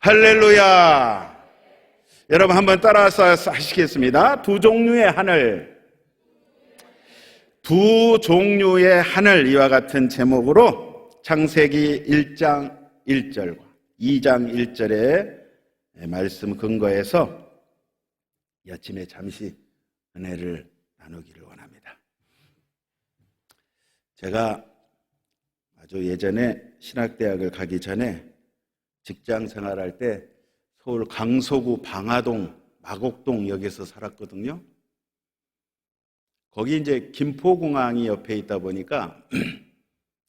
할렐루야. 여러분 한번 따라서 하시겠습니다. 두 종류의 하늘. 두 종류의 하늘, 이와 같은 제목으로 창세기 1장 1절과 2장 1절의 말씀 근거해서 이 아침에 잠시 은혜를 나누기를 원합니다. 제가 아주 예전에 신학대학을 가기 전에 직장 생활할 때 서울 강서구 방화동 마곡동 역에서 살았거든요. 거기 이제 김포공항이 옆에 있다 보니까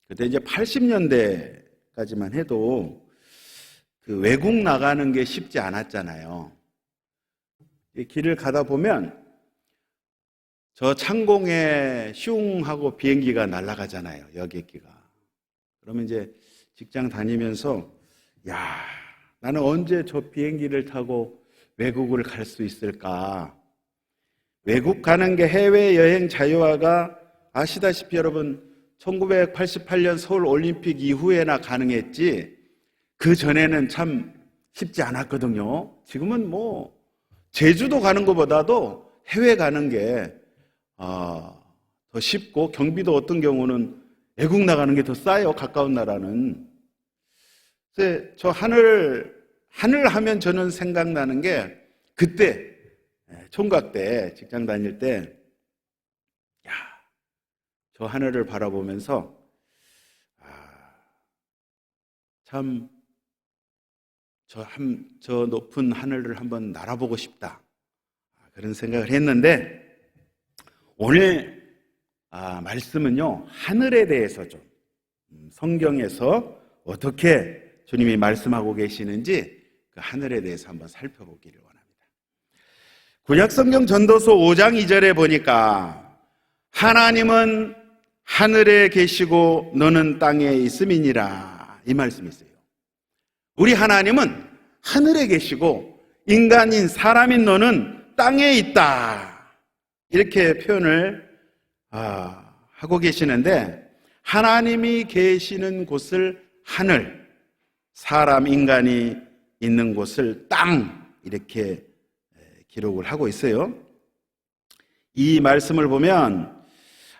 그때 이제 80년대까지만 해도 그 외국 나가는 게 쉽지 않았잖아요. 이 길을 가다 보면 저 창공에 슝 하고 비행기가 날아가잖아요. 여객기가. 그러면 이제 직장 다니면서 야, 나는 언제 저 비행기를 타고 외국을 갈 수 있을까? 외국 가는 게 해외여행 자유화가 아시다시피 여러분 1988년 서울 올림픽 이후에나 가능했지 그 전에는 참 쉽지 않았거든요. 지금은 뭐 제주도 가는 것보다도 해외 가는 게 더 쉽고 경비도 어떤 경우는 외국 나가는 게 더 싸요. 가까운 나라는. 그래서 저 하늘 하면 저는 생각나는 게 그때 총각 때 직장 다닐 때 저 하늘을 바라보면서 참 저 높은 하늘을 한번 날아보고 싶다 그런 생각을 했는데 오늘 말씀은요 하늘에 대해서 좀 성경에서 어떻게 주님이 말씀하고 계시는지 그 하늘에 대해서 한번 살펴보기를 원합니다. 구약성경 전도서 5장 2절에 보니까 하나님은 하늘에 계시고 너는 땅에 있음이니라 이 말씀이 있어요. 우리 하나님은 하늘에 계시고 인간인 사람인 너는 땅에 있다 이렇게 표현을 하고 계시는데 하나님이 계시는 곳을 하늘, 사람, 인간이 있는 곳을 땅 이렇게 기록을 하고 있어요. 이 말씀을 보면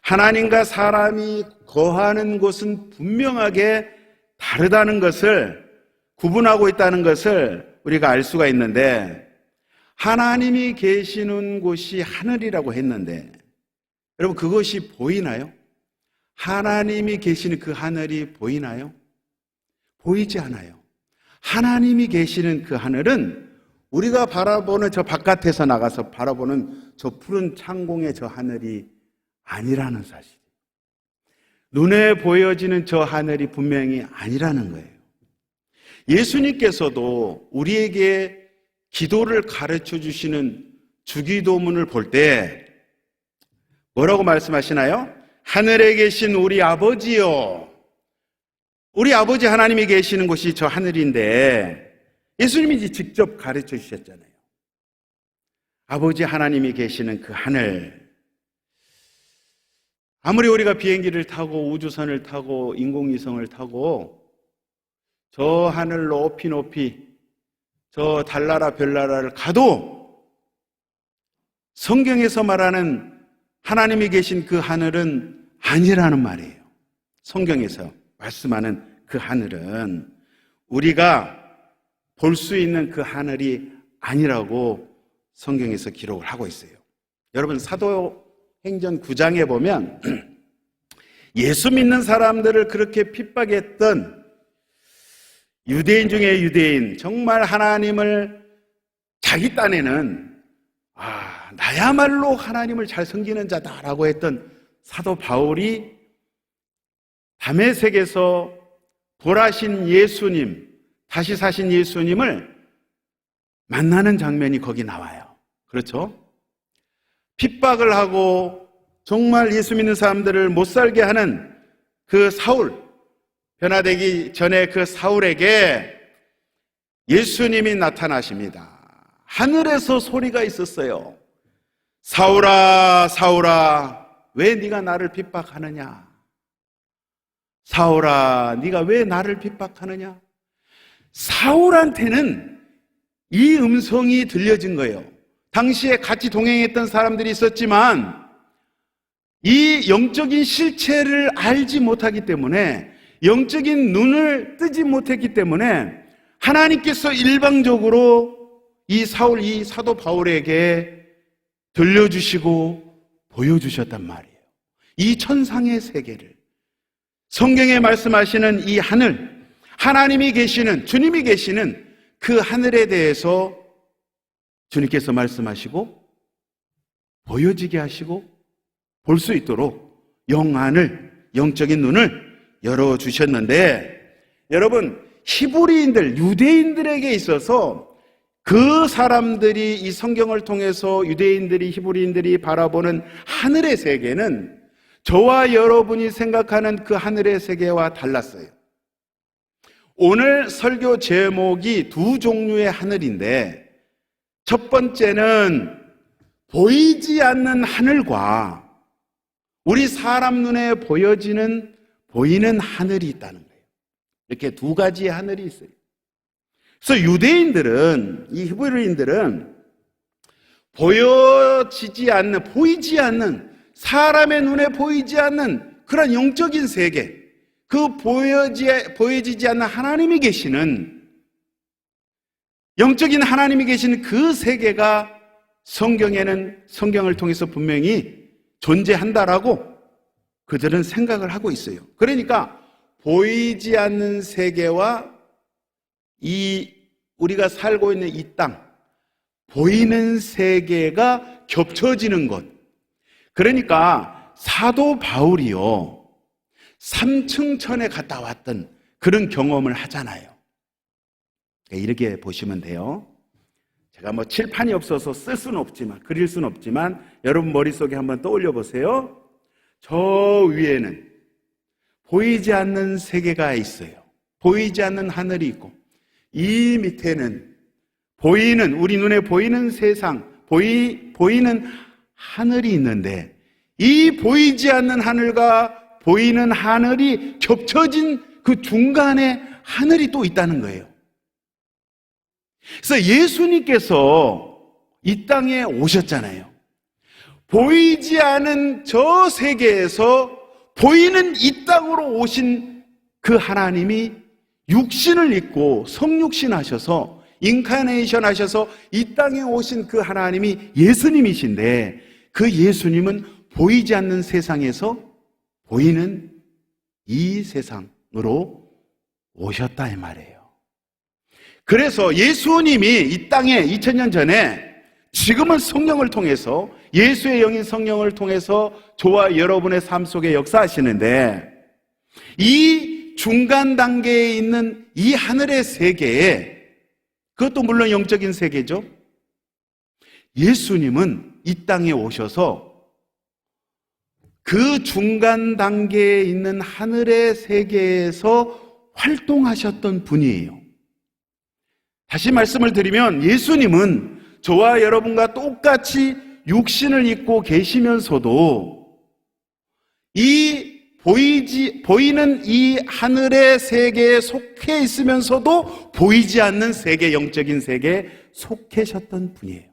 하나님과 사람이 거하는 곳은 분명하게 다르다는 것을 구분하고 있다는 것을 우리가 알 수가 있는데 하나님이 계시는 곳이 하늘이라고 했는데 여러분 그것이 보이나요? 하나님이 계시는 그 하늘이 보이나요? 보이지 않아요. 하나님이 계시는 그 하늘은 우리가 바라보는 저 바깥에서 나가서 바라보는 저 푸른 창공의 저 하늘이 아니라는 사실. 눈에 보여지는 저 하늘이 분명히 아니라는 거예요. 예수님께서도 우리에게 기도를 가르쳐 주시는 주기도문을 볼 때 뭐라고 말씀하시나요? 하늘에 계신 우리 아버지요. 우리 아버지 하나님이 계시는 곳이 저 하늘인데 예수님이 직접 가르쳐 주셨잖아요. 아버지 하나님이 계시는 그 하늘. 아무리 우리가 비행기를 타고 우주선을 타고 인공위성을 타고 저 하늘 높이 저 달나라 별나라를 가도 성경에서 말하는 하나님이 계신 그 하늘은 아니라는 말이에요. 성경에서 말씀하는 그 하늘은 우리가 볼 수 있는 그 하늘이 아니라고 성경에서 기록을 하고 있어요. 여러분 사도행전 9장에 보면 예수 믿는 사람들을 그렇게 핍박했던 유대인 중에 유대인, 정말 하나님을 자기 딴에는 나야말로 하나님을 잘 섬기는 자다라고 했던 사도 바울이 다메섹에서 부활하신 예수님, 다시 사신 예수님을 만나는 장면이 거기 나와요. 그렇죠? 핍박을 하고 정말 예수 믿는 사람들을 못 살게 하는 그 사울, 변화되기 전에 그 사울에게 예수님이 나타나십니다. 하늘에서 소리가 있었어요. 사울아, 사울아, 왜 네가 나를 핍박하느냐? 사울아, 네가 왜 나를 핍박하느냐? 사울한테는 이 음성이 들려진 거예요. 당시에 같이 동행했던 사람들이 있었지만 이 영적인 실체를 알지 못하기 때문에, 영적인 눈을 뜨지 못했기 때문에 하나님께서 일방적으로 이 사도 바울에게 들려주시고 보여주셨단 말이에요. 이 천상의 세계를, 성경에 말씀하시는 이 하늘, 하나님이 계시는, 주님이 계시는 그 하늘에 대해서 주님께서 말씀하시고 보여지게 하시고 볼 수 있도록 영안을, 영적인 눈을 열어주셨는데, 여러분, 히브리인들, 유대인들에게 있어서 그 사람들이 이 성경을 통해서 유대인들이, 히브리인들이 바라보는 하늘의 세계는 저와 여러분이 생각하는 그 하늘의 세계와 달랐어요. 오늘 설교 제목이 두 종류의 하늘인데, 첫 번째는 보이지 않는 하늘과 우리 사람 눈에 보이는 하늘이 있다는 거예요. 이렇게 두 가지의 하늘이 있어요. 그래서 유대인들은, 이 히브리인들은 보이지 않는, 사람의 눈에 보이지 않는 그런 영적인 세계, 그 보여지지 않는 하나님이 계시는, 영적인 하나님이 계시는 그 세계가 성경을 통해서 분명히 존재한다라고 그들은 생각을 하고 있어요. 그러니까 보이지 않는 세계와 우리가 살고 있는 이 땅, 보이는 세계가 겹쳐지는 것. 그러니까 사도 바울이요, 3층 천에 갔다 왔던 그런 경험을 하잖아요. 이렇게 보시면 돼요. 제가 칠판이 없어서 쓸 수는 없지만, 그릴 수는 없지만 여러분 머릿속에 한번 떠올려 보세요. 저 위에는 보이지 않는 세계가 있어요. 보이지 않는 하늘이 있고, 이 밑에는 우리 눈에 보이는 세상, 보이는 하늘이 있는데, 이 보이지 않는 하늘과 보이는 하늘이 겹쳐진 그 중간에 하늘이 또 있다는 거예요. 그래서 예수님께서 이 땅에 오셨잖아요. 보이지 않은 저 세계에서 보이는 이 땅으로 오신 그 하나님이 육신을 입고 성육신 하셔서, 인카네이션 하셔서 이 땅에 오신 그 하나님이 예수님이신데, 그 예수님은 보이지 않는 세상에서 보이는 이 세상으로 오셨다 이 말이에요. 그래서 예수님이 이 땅에 2000년 전에, 지금은 성령을 통해서, 예수의 영인 성령을 통해서 저와 여러분의 삶 속에 역사하시는데, 이 중간 단계에 있는 이 하늘의 세계에, 그것도 물론 영적인 세계죠. 예수님은 이 땅에 오셔서 그 중간 단계에 있는 하늘의 세계에서 활동하셨던 분이에요. 다시 말씀을 드리면, 예수님은 저와 여러분과 똑같이 육신을 입고 계시면서도 이 보이는 이 하늘의 세계에 속해 있으면서도 보이지 않는 세계, 영적인 세계에 속해 계셨던 분이에요.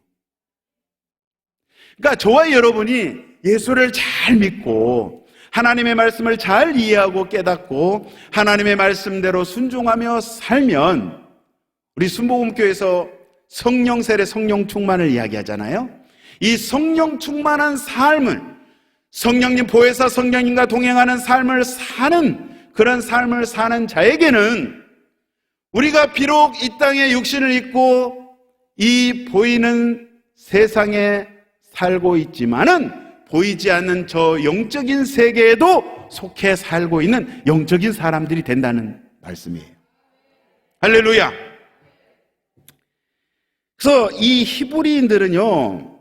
그러니까 저와 여러분이 예수를 잘 믿고 하나님의 말씀을 잘 이해하고 깨닫고 하나님의 말씀대로 순종하며 살면, 우리 순복음교회에서 성령 세례, 성령 충만을 이야기하잖아요. 이 성령 충만한 삶을, 성령님 보혜사 성령님과 동행하는 삶을 사는, 그런 삶을 사는 자에게는 우리가 비록 이 땅에 육신을 입고 이 보이는 세상에 살고 있지만은 보이지 않는 저 영적인 세계에도 속해 살고 있는 영적인 사람들이 된다는 말씀이에요. 할렐루야. 그래서 이 히브리인들은요,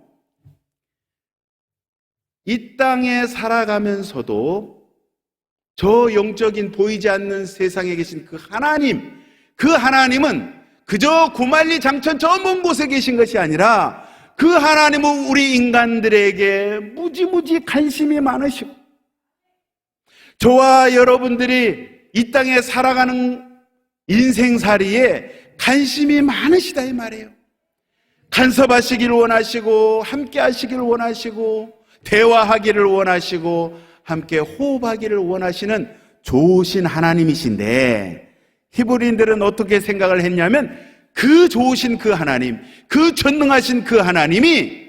이 땅에 살아가면서도 저 영적인 보이지 않는 세상에 계신 그 하나님은 그저 구만리장천 저 먼 곳에 계신 것이 아니라, 그 하나님은 우리 인간들에게 무지무지 관심이 많으시고, 저와 여러분들이 이 땅에 살아가는 인생살이에 관심이 많으시다 이 말이에요. 간섭하시기를 원하시고 함께 하시기를 원하시고 대화하기를 원하시고 함께 호흡하기를 원하시는 좋으신 하나님이신데, 히브리인들은 어떻게 생각을 했냐면 그 좋으신 그 하나님, 그 전능하신 그 하나님이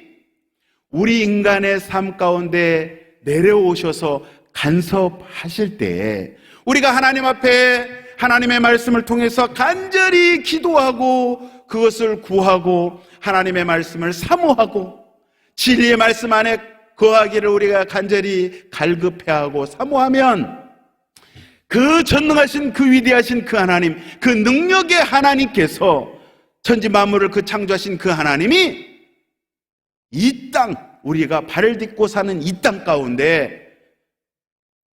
우리 인간의 삶 가운데 내려오셔서 간섭하실 때 우리가 하나님 앞에 하나님의 말씀을 통해서 간절히 기도하고 그것을 구하고 하나님의 말씀을 사모하고 진리의 말씀 안에 거하기를 우리가 간절히 갈급해하고 사모하면 그 전능하신 그 위대하신 그 하나님, 그 능력의 하나님께서 천지 만물을 그 창조하신 그 하나님이 이 땅, 우리가 발을 딛고 사는 이 땅 가운데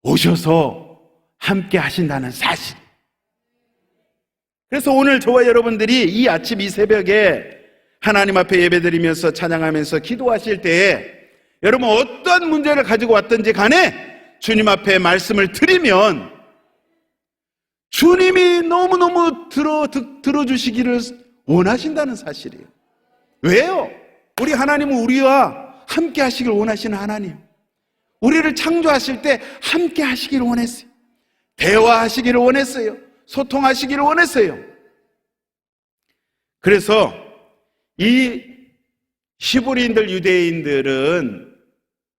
오셔서 함께 하신다는 사실. 그래서 오늘 저와 여러분들이 이 아침 이 새벽에 하나님 앞에 예배드리면서 찬양하면서 기도하실 때에 여러분 어떤 문제를 가지고 왔든지 간에 주님 앞에 말씀을 드리면 주님이 너무너무 들어주시기를 원하신다는 사실이에요. 왜요? 우리 하나님은 우리와 함께 하시길 원하시는 하나님. 우리를 창조하실 때 함께 하시기를 원했어요. 대화하시기를 원했어요. 소통하시기를 원했어요. 그래서 이 히브리인들, 유대인들은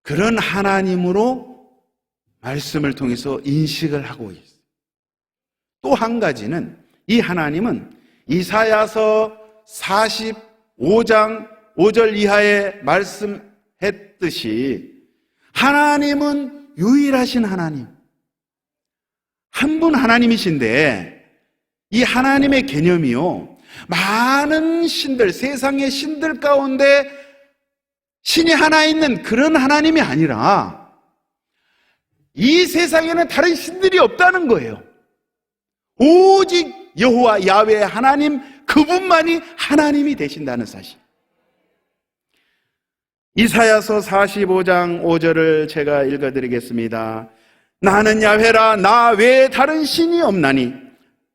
그런 하나님으로 말씀을 통해서 인식을 하고 있어요. 또 한 가지는 이 하나님은 이사야서 45장 5절 이하에 말씀했듯이 하나님은 유일하신 하나님, 한 분 하나님이신데 이 하나님의 개념이요, 많은 신들, 세상의 신들 가운데 신이 하나 있는 그런 하나님이 아니라 이 세상에는 다른 신들이 없다는 거예요. 오직 여호와 야훼 하나님, 그분만이 하나님이 되신다는 사실. 이사야서 45장 5절을 제가 읽어드리겠습니다. 나는 야훼라, 나 외에 다른 신이 없나니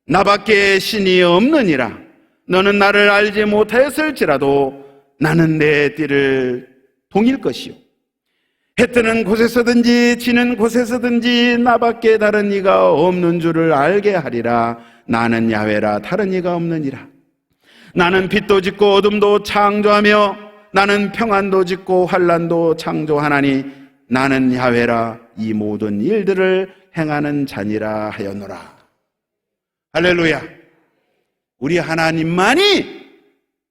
나밖에 신이 없느니라. 너는 나를 알지 못하였을지라도 나는 내 띠를 동일 것이요, 해 뜨는 곳에서든지 지는 곳에서든지 나밖에 다른 이가 없는 줄을 알게 하리라. 나는 야훼라, 다른 이가 없느니라. 나는 빛도 짓고 어둠도 창조하며 나는 평안도 짓고 환난도 창조하나니 나는 야훼라, 이 모든 일들을 행하는 자니라 하였노라. 할렐루야. 우리 하나님만이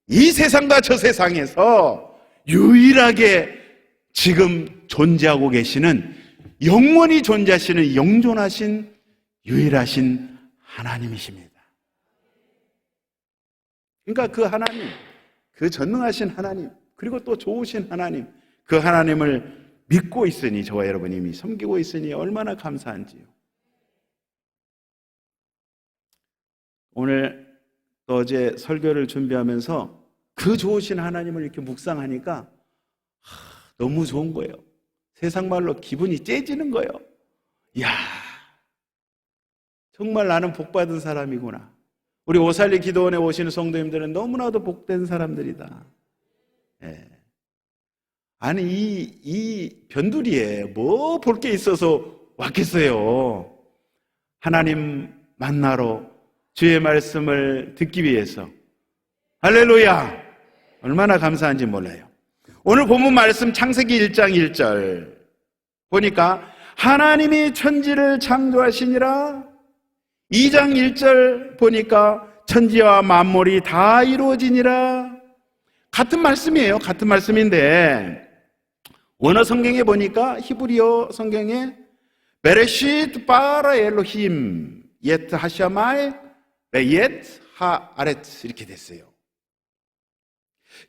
이 세상과 저 세상에서 유일하게 지금 존재하고 계시는, 영원히 존재하시는 영존하신 유일하신 하나님이십니다. 그러니까 그 하나님, 그 전능하신 하나님, 그리고 또 좋으신 하나님, 그 하나님을 믿고 있으니, 저와 여러분이 이미 섬기고 있으니 얼마나 감사한지요. 오늘 또 어제 설교를 준비하면서 그 좋으신 하나님을 이렇게 묵상하니까 너무 좋은 거예요. 세상 말로 기분이 째지는 거예요. 이야, 정말 나는 복받은 사람이구나. 우리 오살리 기도원에 오시는 성도님들은 너무나도 복된 사람들이다. 예. 아니 이 변두리에 뭐 볼 게 있어서 왔겠어요. 하나님 만나러, 주의 말씀을 듣기 위해서. 할렐루야. 얼마나 감사한지 몰라요. 오늘 본문 말씀 창세기 1장 1절 보니까 하나님이 천지를 창조하시니라. 2장 1절 보니까 천지와 만물이 다 이루어지니라. 같은 말씀이에요. 같은 말씀인데 원어 성경에 보니까 히브리어 성경에 베레시트 바라 엘로힘 예트 하샤마이 예트 하아렛 이렇게 됐어요.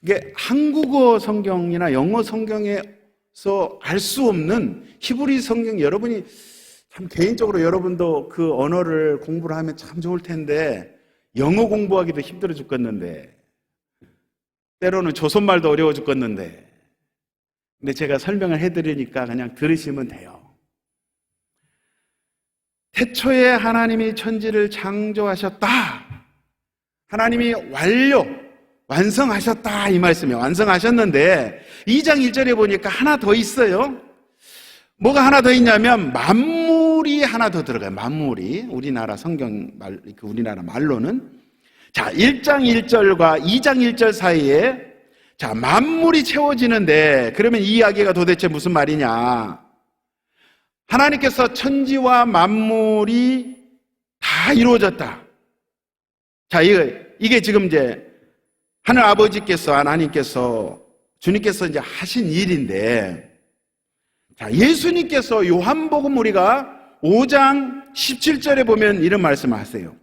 이게 한국어 성경이나 영어 성경에서 알 수 없는 히브리 성경, 여러분이 참 개인적으로 여러분도 그 언어를 공부를 하면 참 좋을 텐데 영어 공부하기도 힘들어 죽겠는데, 때로는 조선말도 어려워 죽겠는데, 근데 제가 설명을 해드리니까 그냥 들으시면 돼요. 태초에 하나님이 천지를 창조하셨다. 하나님이 완성하셨다 이 말씀이에요. 완성하셨는데 2장 1절에 보니까 하나 더 있어요. 뭐가 하나 더 있냐면 만물이 하나 더 들어가요. 만물이 우리나라 성경 말, 우리나라 말로는 자 1장 1절과 2장 1절 사이에 자 만물이 채워지는데 그러면 이 이야기가 도대체 무슨 말이냐? 하나님께서 천지와 만물이 다 이루어졌다. 자 이게 지금 이제 하늘 아버지께서 하나님께서 주님께서 이제 하신 일인데 자, 예수님께서 요한복음 우리가 5장 17절에 보면 이런 말씀을 하세요.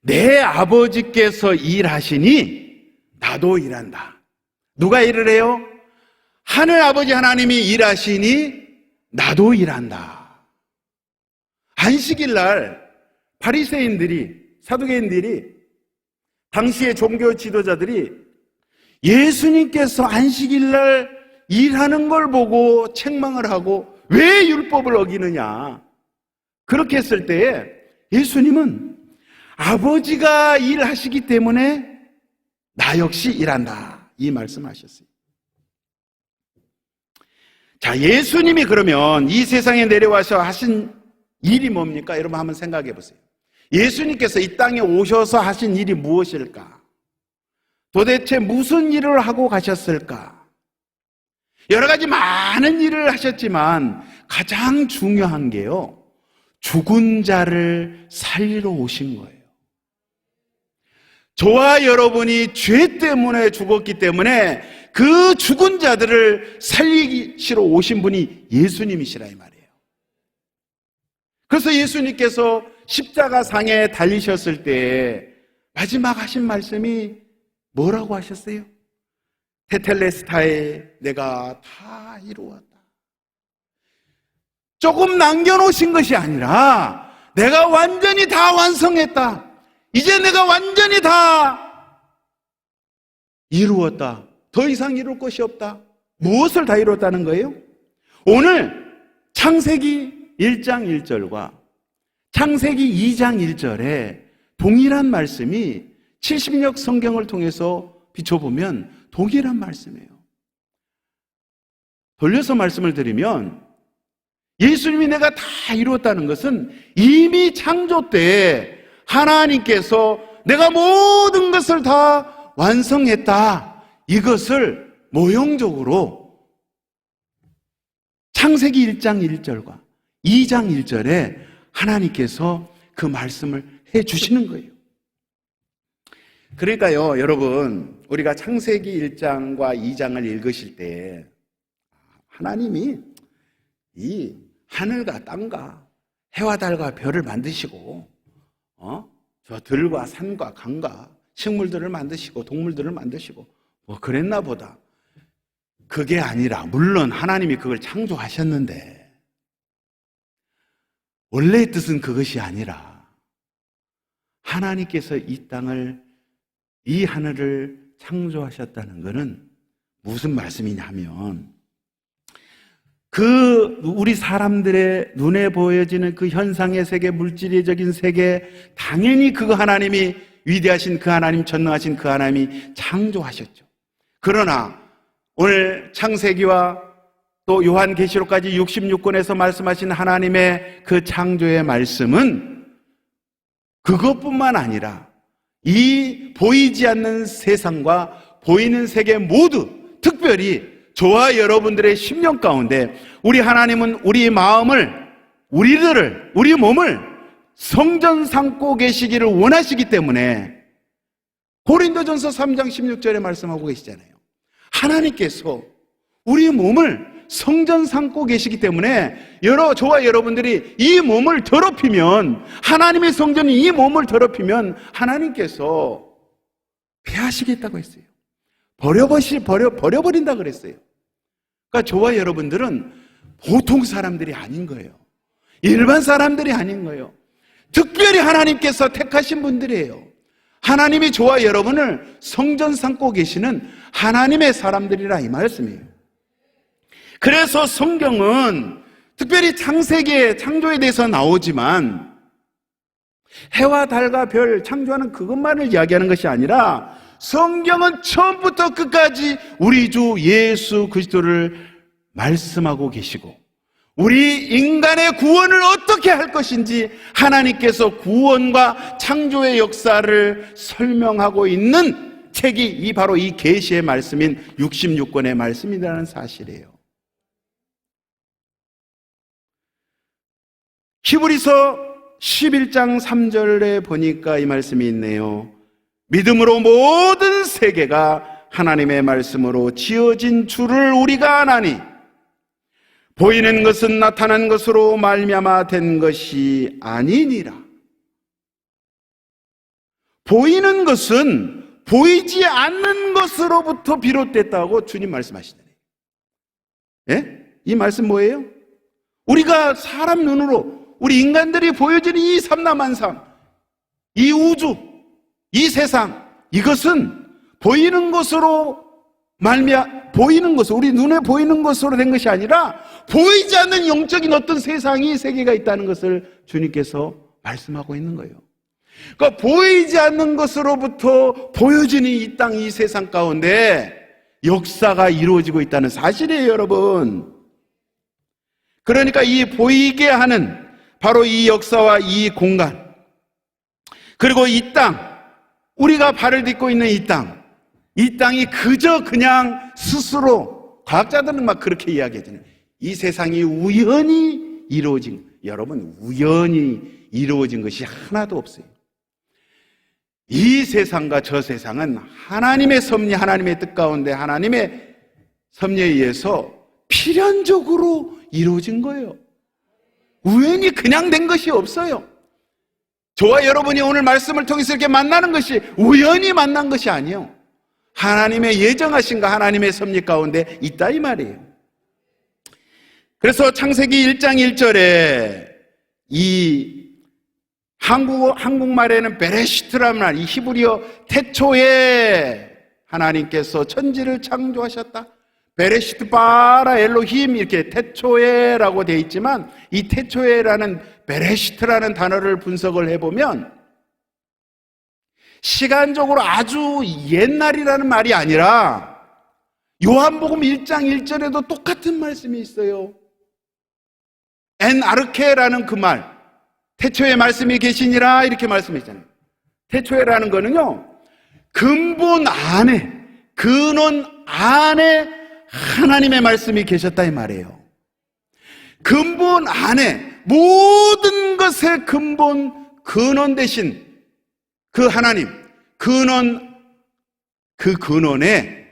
내 아버지께서 일하시니 나도 일한다. 누가 일을 해요? 하늘 아버지 하나님이 일하시니 나도 일한다. 안식일 날 바리새인들이 사두개인들이 당시의 종교 지도자들이 예수님께서 안식일 날 일하는 걸 보고 책망을 하고 왜 율법을 어기느냐 그렇게 했을 때에 예수님은 아버지가 일하시기 때문에 나 역시 일한다 이 말씀하셨어요. 자, 예수님이 그러면 이 세상에 내려와서 하신 일이 뭡니까? 여러분 한번 생각해 보세요. 예수님께서 이 땅에 오셔서 하신 일이 무엇일까? 도대체 무슨 일을 하고 가셨을까? 여러 가지 많은 일을 하셨지만 가장 중요한 게요, 죽은 자를 살리러 오신 거예요. 저와 여러분이 죄 때문에 죽었기 때문에 그 죽은 자들을 살리시러 오신 분이 예수님이시라 이 말이에요. 그래서 예수님께서 십자가 상에 달리셨을 때 마지막 하신 말씀이 뭐라고 하셨어요? 테텔레스타에 내가 다 이루었다. 조금 남겨놓으신 것이 아니라 내가 완전히 다 완성했다. 이제 내가 완전히 다 이루었다. 더 이상 이룰 것이 없다. 무엇을 다 이뤘다는 거예요? 오늘 창세기 1장 1절과 창세기 2장 1절에 동일한 말씀이 70역 성경을 통해서 비춰보면 동일한 말씀이에요. 돌려서 말씀을 드리면 예수님이 내가 다 이루었다는 것은 이미 창조 때 하나님께서 내가 모든 것을 다 완성했다. 이것을 모형적으로 창세기 1장 1절과 2장 1절에 하나님께서 그 말씀을 해 주시는 거예요. 그러니까요, 여러분, 우리가 창세기 1장과 2장을 읽으실 때 하나님이 이 하늘과 땅과 해와 달과 별을 만드시고 저 들과 산과 강과 식물들을 만드시고 동물들을 만드시고 뭐 그랬나 보다. 그게 아니라 물론 하나님이 그걸 창조하셨는데 원래의 뜻은 그것이 아니라 하나님께서 이 땅을 이 하늘을 창조하셨다는 것은 무슨 말씀이냐면 그 우리 사람들의 눈에 보여지는 그 현상의 세계, 물질적인 세계, 당연히 그 하나님이 위대하신 그 하나님, 전능하신 그 하나님이 창조하셨죠. 그러나 오늘 창세기와 또 요한계시록까지 66권에서 말씀하신 하나님의 그 창조의 말씀은 그것뿐만 아니라 이 보이지 않는 세상과 보이는 세계 모두, 특별히 저와 여러분들의 심령 가운데 우리 하나님은 우리 마음을, 우리들을, 우리 몸을 성전 삼고 계시기를 원하시기 때문에 고린도전서 3장 16절에 말씀하고 계시잖아요. 하나님께서 우리 몸을 성전 삼고 계시기 때문에 저와 여러분들이 이 몸을 더럽히면, 하나님의 성전이 이 몸을 더럽히면 하나님께서 폐하시겠다고 했어요. 버려버린다 그랬어요. 그러니까 저와 여러분들은 보통 사람들이 아닌 거예요. 일반 사람들이 아닌 거예요. 특별히 하나님께서 택하신 분들이에요. 하나님이 저와 여러분을 성전 삼고 계시는 하나님의 사람들이라 이 말씀이에요. 그래서 성경은 특별히 창세기의 창조에 대해서 나오지만 해와 달과 별 창조하는 그것만을 이야기하는 것이 아니라 성경은 처음부터 끝까지 우리 주 예수 그리스도를 말씀하고 계시고 우리 인간의 구원을 어떻게 할 것인지 하나님께서 구원과 창조의 역사를 설명하고 있는 책이 바로 이 계시의 말씀인 66권의 말씀이라는 사실이에요. 히브리서 11장 3절에 보니까 이 말씀이 있네요. 믿음으로 모든 세계가 하나님의 말씀으로 지어진 줄을 우리가 아나니 보이는 것은 나타난 것으로 말미암아 된 것이 아니니라. 보이는 것은 보이지 않는 것으로부터 비롯됐다고 주님 말씀하시잖아요. 예? 이 말씀 뭐예요? 우리가 사람 눈으로 우리 인간들이 보여지는 이 삼라만상, 이 우주, 이 세상, 이것은 보이는 것으로 보이는 것으로, 우리 눈에 보이는 것으로 된 것이 아니라 보이지 않는 영적인 어떤 세상이, 세계가 있다는 것을 주님께서 말씀하고 있는 거예요. 그러니까 보이지 않는 것으로부터 보여지는 이 땅, 이 세상 가운데 역사가 이루어지고 있다는 사실이에요, 여러분. 그러니까 이 보이게 하는 바로 이 역사와 이 공간, 그리고 이 땅, 우리가 발을 딛고 있는 이 땅이 그저 그냥 스스로, 과학자들은 막 그렇게 이야기하잖아요. 이 세상이 우연히 이루어진, 여러분, 우연히 이루어진 것이 하나도 없어요. 이 세상과 저 세상은 하나님의 섭리, 하나님의 뜻 가운데 하나님의 섭리에 의해서 필연적으로 이루어진 거예요. 우연히 그냥 된 것이 없어요. 저와 여러분이 오늘 말씀을 통해서 이렇게 만나는 것이 우연히 만난 것이 아니에요. 하나님의 예정하신가, 하나님의 섭리 가운데 있다 이 말이에요. 그래서 창세기 1장 1절에 이 한국말에는 베레시트라는 말, 이 히브리어 태초에 하나님께서 천지를 창조하셨다. 베레시트 바라 엘로힘, 이렇게 태초에라고 되어 있지만 이 태초에라는 베레시트라는 단어를 분석을 해보면 시간적으로 아주 옛날이라는 말이 아니라 요한복음 1장 1절에도 똑같은 말씀이 있어요. 엔 아르케라는 그 말, 태초에 말씀이 계시니라, 이렇게 말씀했잖아요. 태초에라는 거는요, 근본 안에, 근원 안에 하나님의 말씀이 계셨다 이 말이에요. 근본 안에, 모든 것의 근원 되신 그 하나님, 그 근원에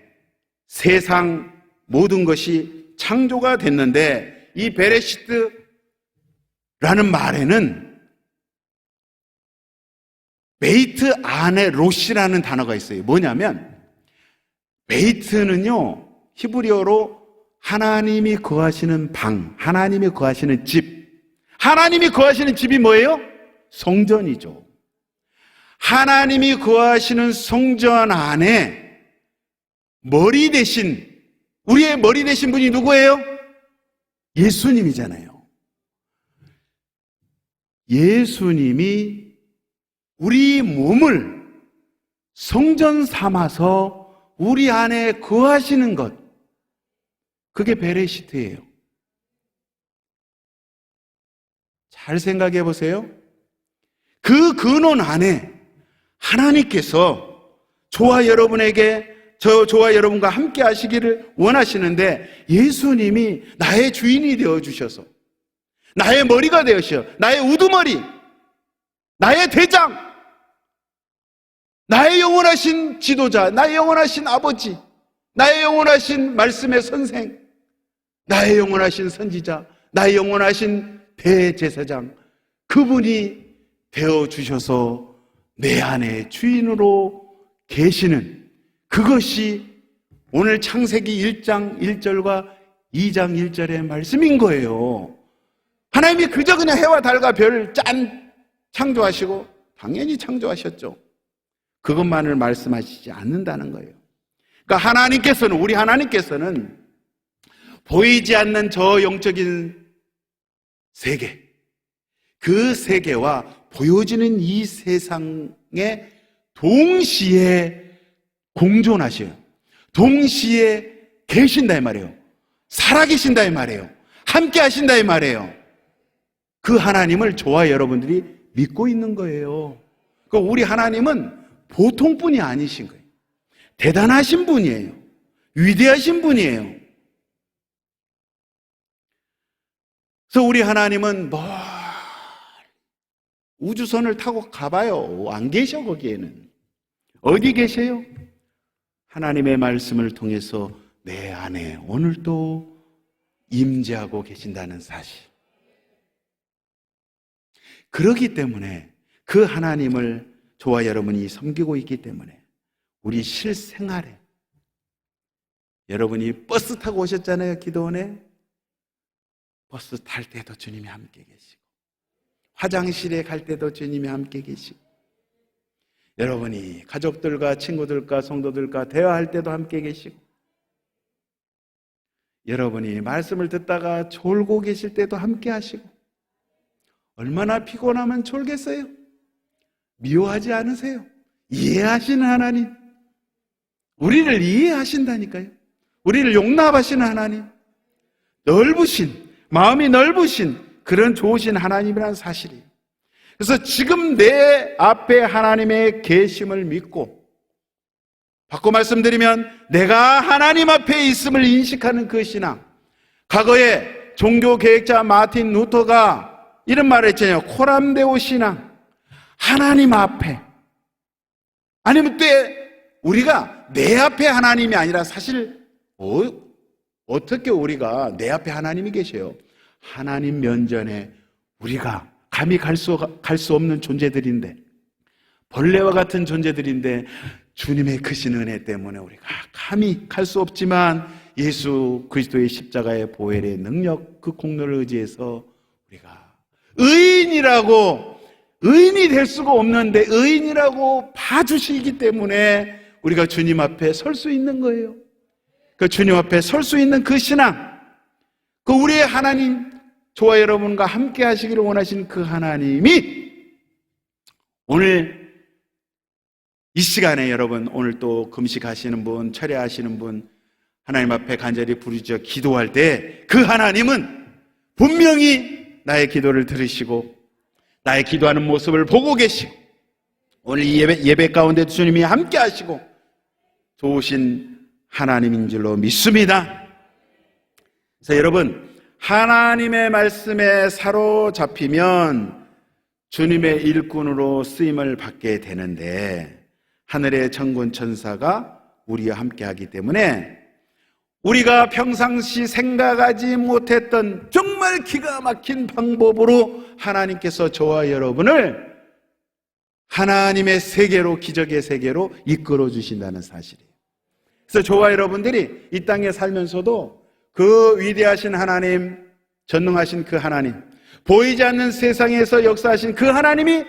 세상 모든 것이 창조가 됐는데, 이 베레시트라는 말에는 베이트 안에 로시라는 단어가 있어요. 뭐냐면 베이트는요, 히브리어로 하나님이 거하시는 방, 하나님이 거하시는 집. 하나님이 거하시는 집이 뭐예요? 성전이죠. 하나님이 거하시는 성전 안에 머리 대신, 우리의 머리 대신 분이 누구예요? 예수님이잖아요. 예수님이 우리 몸을 성전 삼아서 우리 안에 거하시는 것, 그게 베레시트예요. 잘 생각해 보세요. 그 근원 안에 하나님께서 저와 여러분과 함께 하시기를 원하시는데, 예수님이 나의 주인이 되어주셔서 나의 머리가 되어주셔, 나의 우두머리, 나의 대장, 나의 영원하신 지도자, 나의 영원하신 아버지, 나의 영원하신 말씀의 선생, 나의 영원하신 선지자, 나의 영원하신 대제사장, 그분이 되어주셔서 내 안에 주인으로 계시는, 그것이 오늘 창세기 1장 1절과 2장 1절의 말씀인 거예요. 하나님이 그저 그냥 해와 달과 별을 창조하시고, 당연히 창조하셨죠. 그것만을 말씀하시지 않는다는 거예요. 그러니까 우리 하나님께서는 보이지 않는 저 영적인 세계, 그 세계와 보여지는 이 세상에 동시에 공존하셔요. 동시에 계신다 이 말이에요. 살아계신다 이 말이에요. 함께 하신다 이 말이에요. 그 하나님을 저와 여러분들이 믿고 있는 거예요. 우리 하나님은 보통 분이 아니신 거예요. 대단하신 분이에요. 위대하신 분이에요. 그래서 우리 하나님은 우주선을 타고 가봐요. 안 계셔 거기에는. 어디 계세요? 하나님의 말씀을 통해서 내 안에 오늘도 임재하고 계신다는 사실. 그렇기 때문에 그 하나님을 저와 여러분이 섬기고 있기 때문에 우리 실생활에, 여러분이 버스 타고 오셨잖아요, 기도원에. 버스 탈 때도 주님이 함께 계시고, 화장실에 갈 때도 주님이 함께 계시고, 여러분이 가족들과 친구들과 성도들과 대화할 때도 함께 계시고, 여러분이 말씀을 듣다가 졸고 계실 때도 함께 하시고, 얼마나 피곤하면 졸겠어요? 미워하지 않으세요? 이해하시는 하나님, 우리를 이해하신다니까요. 우리를 용납하시는 하나님, 넓으신, 마음이 넓으신 그런 좋으신 하나님이라는 사실이에요. 그래서 지금 내 앞에 하나님의 계심을 믿고, 바꿔 말씀드리면 내가 하나님 앞에 있음을 인식하는 그 신앙. 과거에 종교개혁자 마틴 루터가 이런 말을 했잖아요. 코람데오 신앙. 하나님 앞에. 아니면 우리가 내 앞에 하나님이 아니라 사실 어떻게 우리가 내 앞에 하나님이 계셔요? 하나님 면전에 우리가 감히 갈 수 없는 존재들인데, 벌레와 같은 존재들인데 주님의 크신 은혜 때문에 우리가 감히 갈 수 없지만 예수 그리스도의 십자가의 보혈의 능력, 그 공로를 의지해서 우리가 의인이 될 수가 없는데 의인이라고 봐주시기 때문에 우리가 주님 앞에 설 수 있는 거예요. 그 주님 앞에 설 수 있는 그 신앙, 그 우리의 하나님, 저와 여러분과 함께 하시기를 원하신 그 하나님이 오늘 이 시간에 여러분, 오늘 또 금식하시는 분, 철야하시는 분, 하나님 앞에 간절히 부르짖어 기도할 때 그 하나님은 분명히 나의 기도를 들으시고 나의 기도하는 모습을 보고 계시고 오늘 이 예배 가운데 주님이 함께 하시고 좋으신 하나님인 줄로 믿습니다. 그래서 여러분, 하나님의 말씀에 사로잡히면 주님의 일꾼으로 쓰임을 받게 되는데, 하늘의 천군 천사가 우리와 함께하기 때문에 우리가 평상시 생각하지 못했던 정말 기가 막힌 방법으로 하나님께서 저와 여러분을 하나님의 세계로, 기적의 세계로 이끌어 주신다는 사실이에요. 그래서 저와 여러분들이 이 땅에 살면서도 그 위대하신 하나님, 전능하신 그 하나님, 보이지 않는 세상에서 역사하신 그 하나님이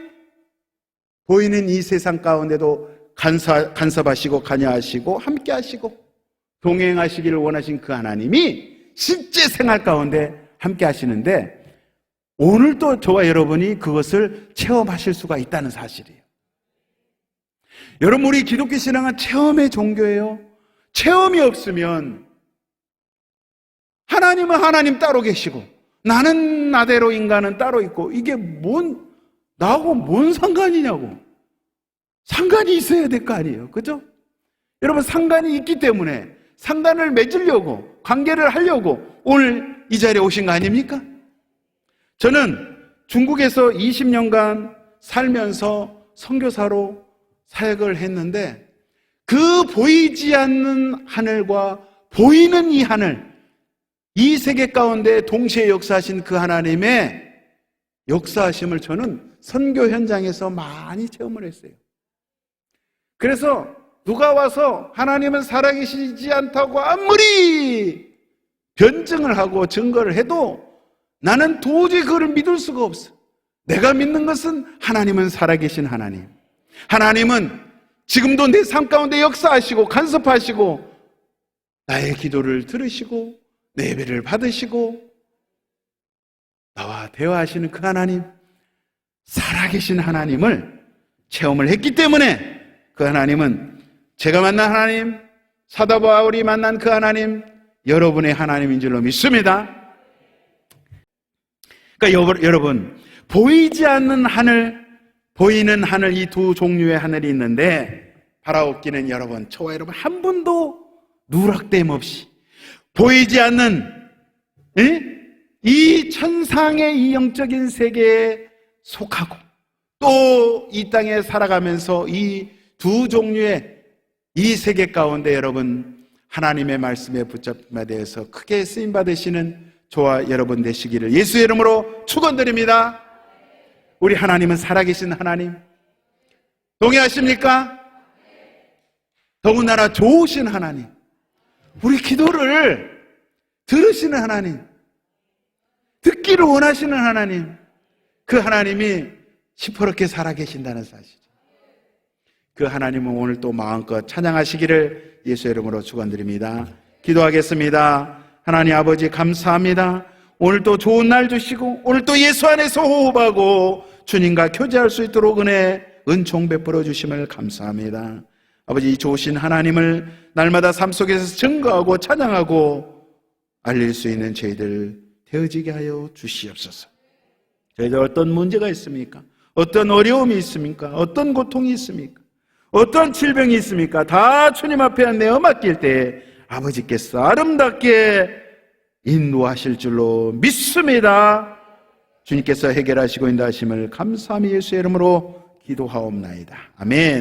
보이는 이 세상 가운데도 간섭하시고 관여하시고 함께하시고 동행하시기를 원하신 그 하나님이 실제 생활 가운데 함께하시는데, 오늘도 저와 여러분이 그것을 체험하실 수가 있다는 사실이에요. 여러분, 우리 기독교 신앙은 체험의 종교예요. 체험이 없으면 하나님은 하나님 따로 계시고 나는 나대로, 인간은 따로 있고, 이게 나하고 뭔 상관이냐고. 상관이 있어야 될 거 아니에요. 그죠? 여러분, 상관이 있기 때문에 상관을 맺으려고, 관계를 하려고 오늘 이 자리에 오신 거 아닙니까? 저는 중국에서 20년간 살면서 선교사로 사역을 했는데, 그 보이지 않는 하늘과 보이는 이 하늘, 이 세계 가운데 동시에 역사하신 그 하나님의 역사하심을 저는 선교 현장에서 많이 체험을 했어요. 그래서 누가 와서 하나님은 살아계시지 않다고 아무리 변증을 하고 증거를 해도 나는 도저히 그걸 믿을 수가 없어. 내가 믿는 것은 하나님은 살아계신 하나님, 하나님은 지금도 내 삶 가운데 역사하시고 간섭하시고 나의 기도를 들으시고 내 예배를 받으시고 나와 대화하시는 그 하나님, 살아계신 하나님을 체험을 했기 때문에 그 하나님은 제가 만난 하나님, 사도 바울이 만난 그 하나님, 여러분의 하나님인 줄로 믿습니다. 그러니까 여러분, 보이지 않는 하늘, 보이는 하늘, 이 두 종류의 하늘이 있는데 바라옵기는 여러분, 저와 여러분 한 분도 누락됨 없이 보이지 않는 이 천상의 이 영적인 세계에 속하고 또 이 땅에 살아가면서 이 두 종류의 이 세계 가운데 여러분 하나님의 말씀에 붙잡힘에 대해서 크게 쓰임받으시는 저와 여러분 되시기를 예수의 이름으로 축원드립니다. 우리 하나님은 살아계신 하나님, 동의하십니까? 더군다나 좋으신 하나님, 우리 기도를 들으시는 하나님, 듣기를 원하시는 하나님, 그 하나님이 시퍼렇게 살아계신다는 사실이죠. 그 하나님은 오늘 또 마음껏 찬양하시기를 예수의 이름으로 축원드립니다. 기도하겠습니다. 하나님 아버지 감사합니다. 오늘 또 좋은 날 주시고 오늘 또 예수 안에서 호흡하고 주님과 교제할 수 있도록 은총 베풀어 주심을 감사합니다. 아버지, 이 좋으신 하나님을 날마다 삶 속에서 증거하고 찬양하고 알릴 수 있는 저희들 되어지게 하여 주시옵소서. 저희들 어떤 문제가 있습니까? 어떤 어려움이 있습니까? 어떤 고통이 있습니까? 어떤 질병이 있습니까? 다 주님 앞에 내어 맡길 때 아버지께서 아름답게 인도하실 줄로 믿습니다. 주님께서 해결하시고 인도하심을 감사함이 예수의 이름으로 기도하옵나이다. 아멘.